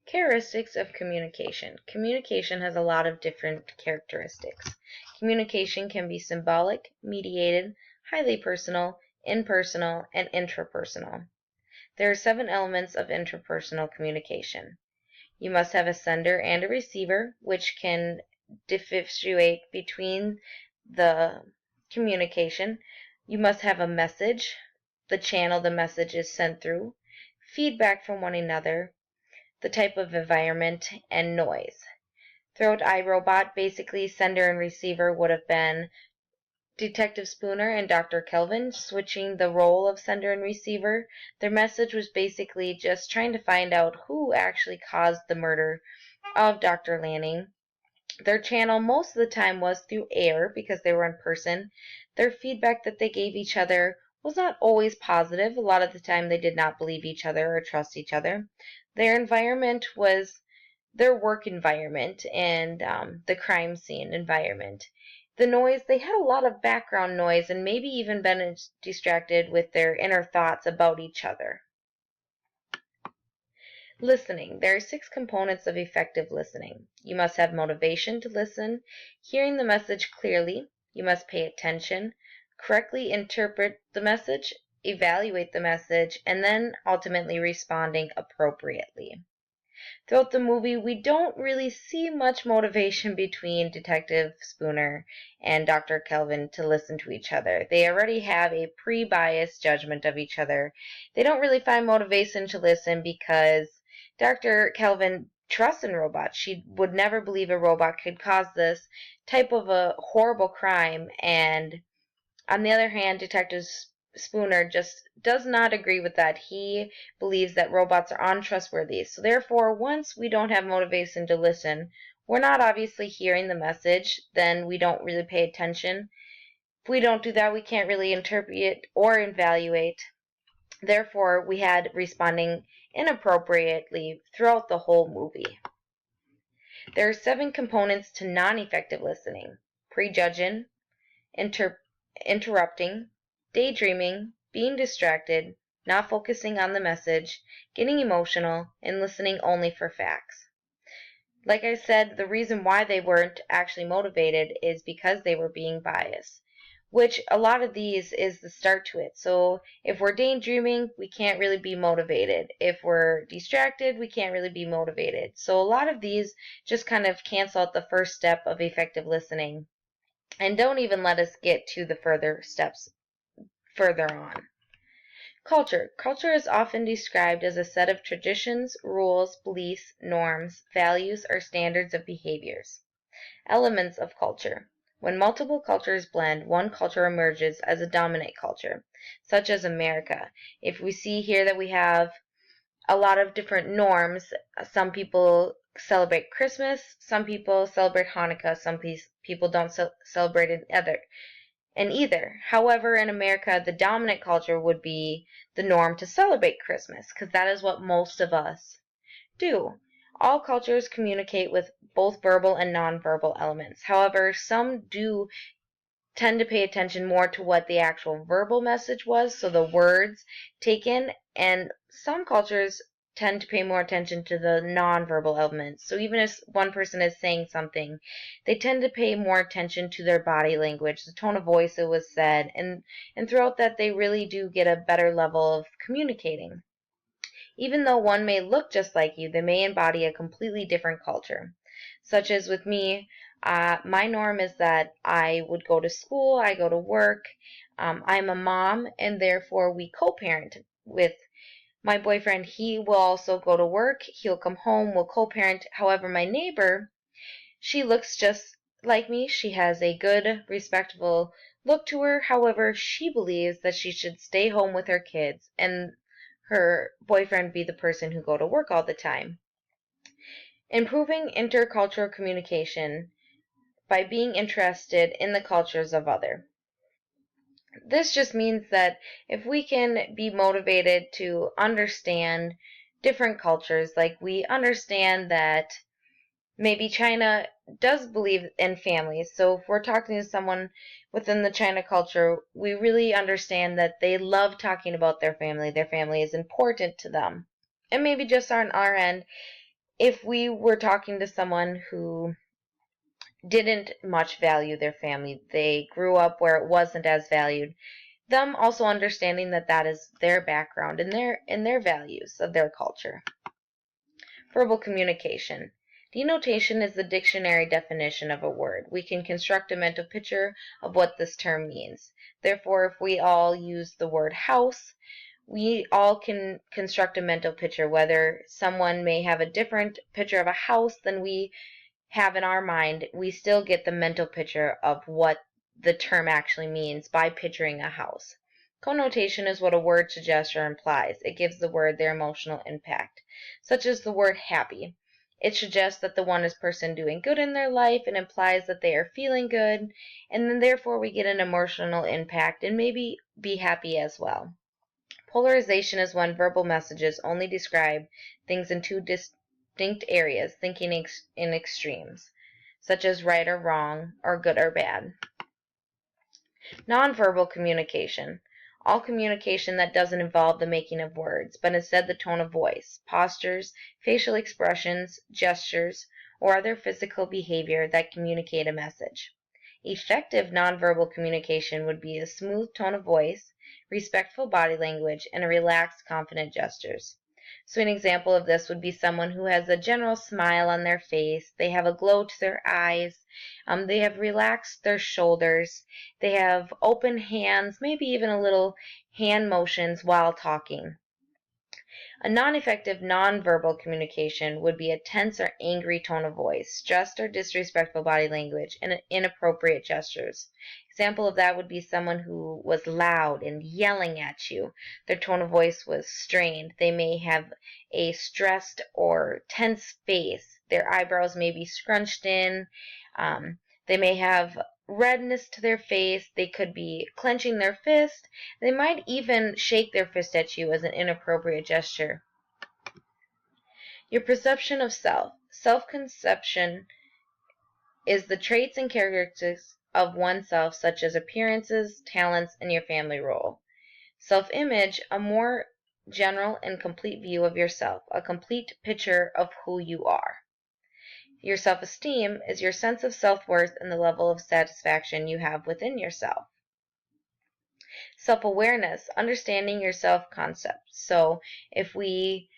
Characteristics of communication. Communication has a lot of different characteristics. Communication can be symbolic, mediated, highly personal, impersonal, and intrapersonal. There are 7 elements of interpersonal communication. You must have a sender and a receiver, which can differentiate between the communication. You must have a message, the channel the message is sent through, feedback from one another, the type of environment, and noise. Throughout iRobot, basically sender and receiver would have been Detective Spooner and Dr. Kelvin switching the role of sender and receiver. Their message was basically just trying to find out who actually caused the murder of Dr. Lanning. Their channel most of the time was through air because they were in person. Their feedback that they gave each other was not always positive. A lot of the time they did not believe each other or trust each other. Their environment was their work environment and the crime scene environment. The noise, they had a lot of background noise and maybe even been distracted with their inner thoughts about each other. Listening. There are 6 components of effective listening. You must have motivation to listen, hearing the message clearly, you must pay attention, correctly interpret the message, evaluate the message, and then ultimately responding appropriately. Throughout the movie, we don't really see much motivation between Detective Spooner and Dr. Kelvin to listen to each other. They already have a pre-biased judgment of each other. They don't really find motivation to listen because Dr. Kelvin trusts in robots. She would never believe a robot could cause this type of a horrible crime, and on the other hand, Detective Spooner just does not agree with that. He believes that robots are untrustworthy. So therefore, once we don't have motivation to listen, we're not obviously hearing the message, then we don't really pay attention. If we don't do that, we can't really interpret or evaluate. Therefore, we had responding inappropriately throughout the whole movie. There are 7 components to non-effective listening: prejudging, interrupting, daydreaming, being distracted, not focusing on the message, getting emotional, and listening only for facts. Like I said, the reason why they weren't actually motivated is because they were being biased, which a lot of these is the start to it. So if we're daydreaming, we can't really be motivated. If we're distracted, we can't really be motivated. So a lot of these just kind of cancel out the first step of effective listening and don't even let us get to the further steps further on. Culture. Culture is often described as a set of traditions, rules, beliefs, norms, values, or standards of behaviors. Elements of culture. When multiple cultures blend, one culture emerges as a dominant culture, such as America. If we see here that we have a lot of different norms, some people celebrate Christmas, some people celebrate Hanukkah, some people don't celebrate it either. However, in America, the dominant culture would be the norm to celebrate Christmas, because that is what most of us do. All cultures communicate with both verbal and nonverbal elements. However, some do tend to pay attention more to what the actual verbal message was, so the words taken, and some cultures tend to pay more attention to the nonverbal elements. So even if one person is saying something, they tend to pay more attention to their body language, the tone of voice it was said, and throughout that they really do get a better level of communicating. Even though one may look just like you, they may embody a completely different culture. Such as with me, my norm is that I would go to school, I go to work, I'm a mom, and therefore we co-parent with my boyfriend. He will also go to work, he'll come home, we'll co-parent. However, my neighbor, she looks just like me. She has a good, respectable look to her. However, she believes that she should stay home with her kids and her boyfriend be the person who go to work all the time. Improving intercultural communication by being interested in the cultures of others. This just means that if we can be motivated to understand different cultures, like we understand that maybe China does believe in families. So if we're talking to someone within the China culture, we really understand that they love talking about their family. Their family is important to them. And maybe just on our end, if we were talking to someone who didn't much value their family, they grew up where it wasn't as valued, them also understanding that that is their background and their values of their culture. Verbal communication. Denotation is the dictionary definition of a word. We can construct a mental picture of what this term means. Therefore, if we all use the word house, we all can construct a mental picture, whether someone may have a different picture of a house than we have in our mind, we still get the mental picture of what the term actually means by picturing a house. Connotation is what a word suggests or implies. It gives the word their emotional impact, such as the word happy. It suggests that the one is person doing good in their life and implies that they are feeling good, and then therefore we get an emotional impact and maybe be happy as well. Polarization is when verbal messages only describe things in two distinct areas, thinking in extremes, such as right or wrong, or good or bad. Nonverbal communication. All communication that doesn't involve the making of words, but instead the tone of voice, postures, facial expressions, gestures, or other physical behavior that communicate a message. Effective nonverbal communication would be a smooth tone of voice, respectful body language, and relaxed, confident gestures. So an example of this would be someone who has a general smile on their face, they have a glow to their eyes, they have relaxed their shoulders, they have open hands, maybe even a little hand motions while talking. A non-effective non-verbal communication would be a tense or angry tone of voice, stressed or disrespectful body language, and inappropriate gestures. Example of that would be someone who was loud and yelling at you. Their tone of voice was strained. They may have a stressed or tense face. Their eyebrows may be scrunched in. They may have redness to their face. They could be clenching their fist. They might even shake their fist at you as an inappropriate gesture. Your perception of self. Self-conception is the traits and characteristics of oneself, such as appearances, talents, and your family role. Self-image, a more general and complete view of yourself, a complete picture of who you are. Your self-esteem is your sense of self-worth and the level of satisfaction you have within yourself. Self-awareness, understanding your self-concept. So if we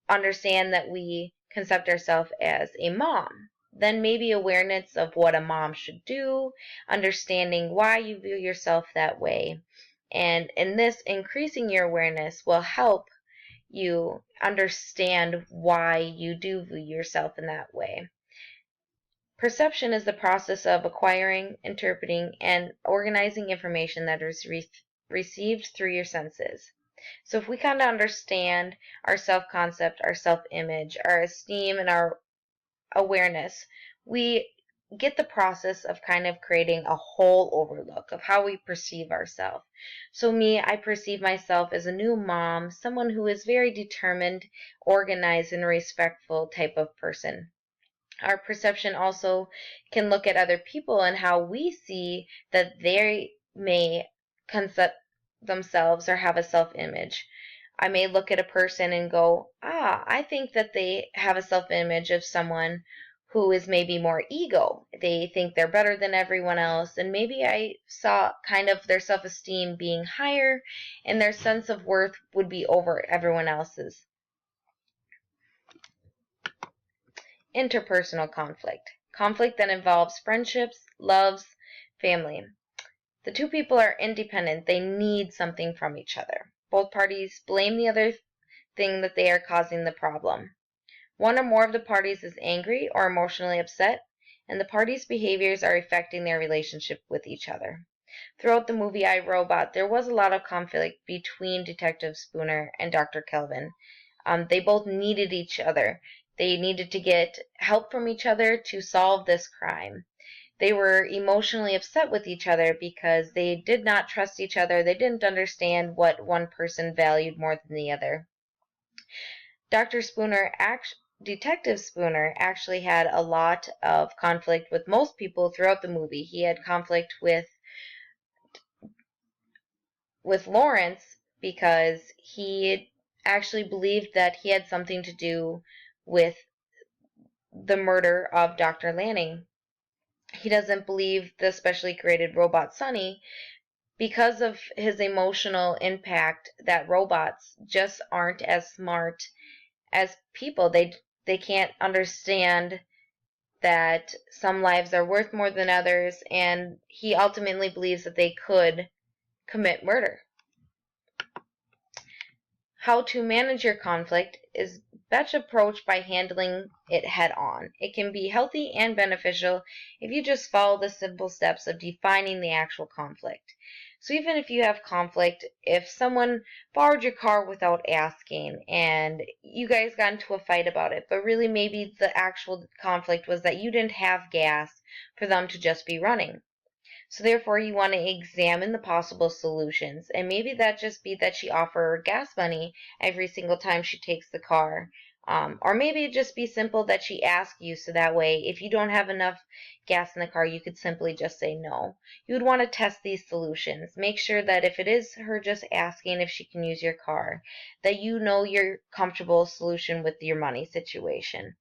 understand that we concept ourselves as a mom, then maybe awareness of what a mom should do, understanding why you view yourself that way. And in this, increasing your awareness will help you understand why you do view yourself in that way. Perception is the process of acquiring, interpreting, and organizing information that is received through your senses. So if we kind of understand our self-concept, our self-image, our esteem, and our awareness, we get the process of kind of creating a whole overlook of how we perceive ourselves. So me, I perceive myself as a new mom, someone who is very determined, organized, and respectful type of person. Our perception also can look at other people and how we see that they may concept themselves or have a self-image. I may look at a person and go, I think that they have a self-image of someone who is maybe more ego. They think they're better than everyone else, and maybe I saw kind of their self-esteem being higher and their sense of worth would be over everyone else's. Interpersonal conflict. Conflict that involves friendships, loves, family. The two people are independent. They need something from each other. Both parties blame the other thing that they are causing the problem. One or more of the parties is angry or emotionally upset, and the parties' behaviors are affecting their relationship with each other. Throughout the movie I, Robot, there was a lot of conflict between Detective Spooner and Dr. Kelvin. They both needed each other. They needed to get help from each other to solve this crime. They were emotionally upset with each other because they did not trust each other. They didn't understand what one person valued more than the other. Dr. Spooner, Detective Spooner, actually had a lot of conflict with most people throughout the movie. He had conflict with Lawrence because he actually believed that he had something to do with the murder of Dr. Lanning. He doesn't believe the specially created robot Sonny because of his emotional impact, that robots just aren't as smart as people. They can't understand that some lives are worth more than others, and he ultimately believes that they could commit murder. How to manage your conflict is best approached by handling it head on. It can be healthy and beneficial if you just follow the simple steps of defining the actual conflict. So even if you have conflict, if someone borrowed your car without asking and you guys got into a fight about it, but really maybe the actual conflict was that you didn't have gas for them to just be running. So therefore you want to examine the possible solutions. And maybe that just be that she offer her gas money every single time she takes the car. Or maybe it just be simple that she asks you, so that way if you don't have enough gas in the car, you could simply just say no. You would want to test these solutions. Make sure that if it is her just asking if she can use your car, that you know your comfortable solution with your money situation.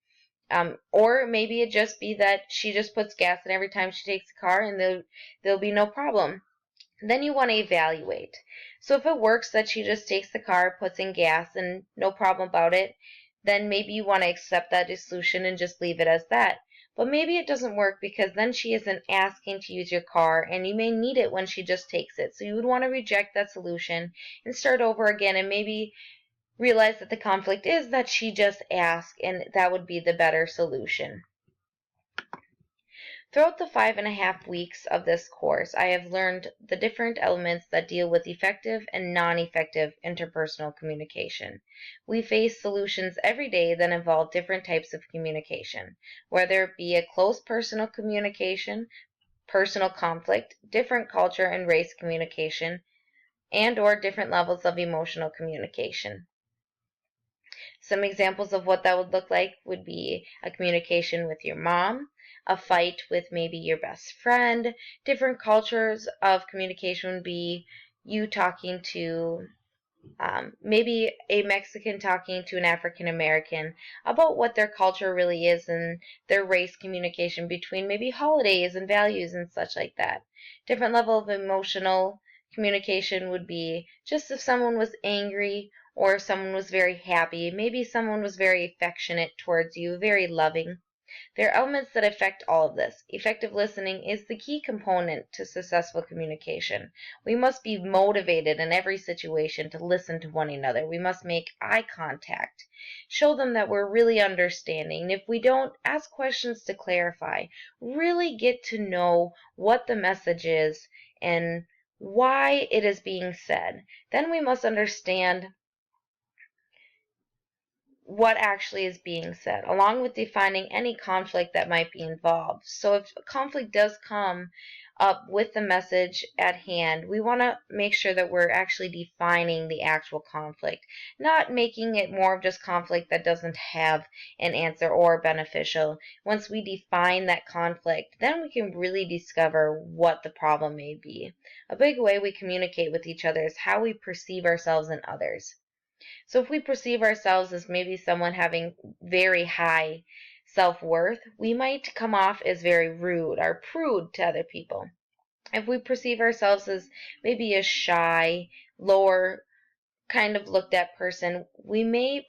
Or maybe it just be that she just puts gas in every time she takes the car, and there'll be no problem. Then you want to evaluate. So if it works that she just takes the car, puts in gas, and no problem about it, then maybe you want to accept that solution and just leave it as that. But maybe it doesn't work because then she isn't asking to use your car, and you may need it when she just takes it. So you would want to reject that solution and start over again, and maybe realize that the conflict is that she just asked, and that would be the better solution. Throughout the 5.5 weeks of this course, I have learned the different elements that deal with effective and non-effective interpersonal communication. We face solutions every day that involve different types of communication, whether it be a close personal communication, personal conflict, different culture and race communication, and or different levels of emotional communication. Some examples of what that would look like would be a communication with your mom, a fight with maybe your best friend. Different cultures of communication would be you talking to maybe a Mexican talking to an African American about what their culture really is, and their race communication between maybe holidays and values and such like that. Different level of emotional communication would be just if someone was angry or if someone was very happy. Maybe someone was very affectionate towards you, very loving. There are elements that affect all of this. Effective listening is the key component to successful communication. We must be motivated in every situation to listen to one another. We must make eye contact. Show them that we're really understanding. If we don't, ask questions to clarify. Really get to know what the message is and why it is being said. Then we must understand what actually is being said, along with defining any conflict that might be involved. So if a conflict does come up with the message at hand, we want to make sure that we're actually defining the actual conflict, not making it more of just conflict that doesn't have an answer or beneficial. Once we define that conflict, then we can really discover what the problem may be. A big way we communicate with each other is how we perceive ourselves and others. So if we perceive ourselves as maybe someone having very high self-worth, we might come off as very rude or prude to other people. If we perceive ourselves as maybe a shy, lower kind of looked at person, we may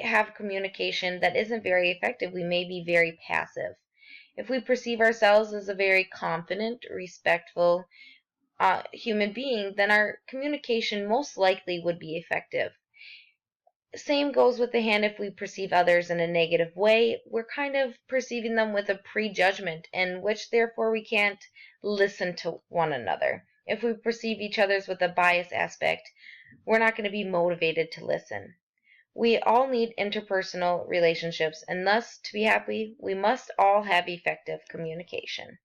have communication that isn't very effective. We may be very passive. If we perceive ourselves as a very confident, respectful, human being, then our communication most likely would be effective. Same goes with the hand. If we perceive others in a negative way, we're kind of perceiving them with a prejudgment, in which therefore we can't listen to one another. If we perceive each other's with a bias aspect, we're not going to be motivated to listen. We all need interpersonal relationships, and thus, to be happy, we must all have effective communication.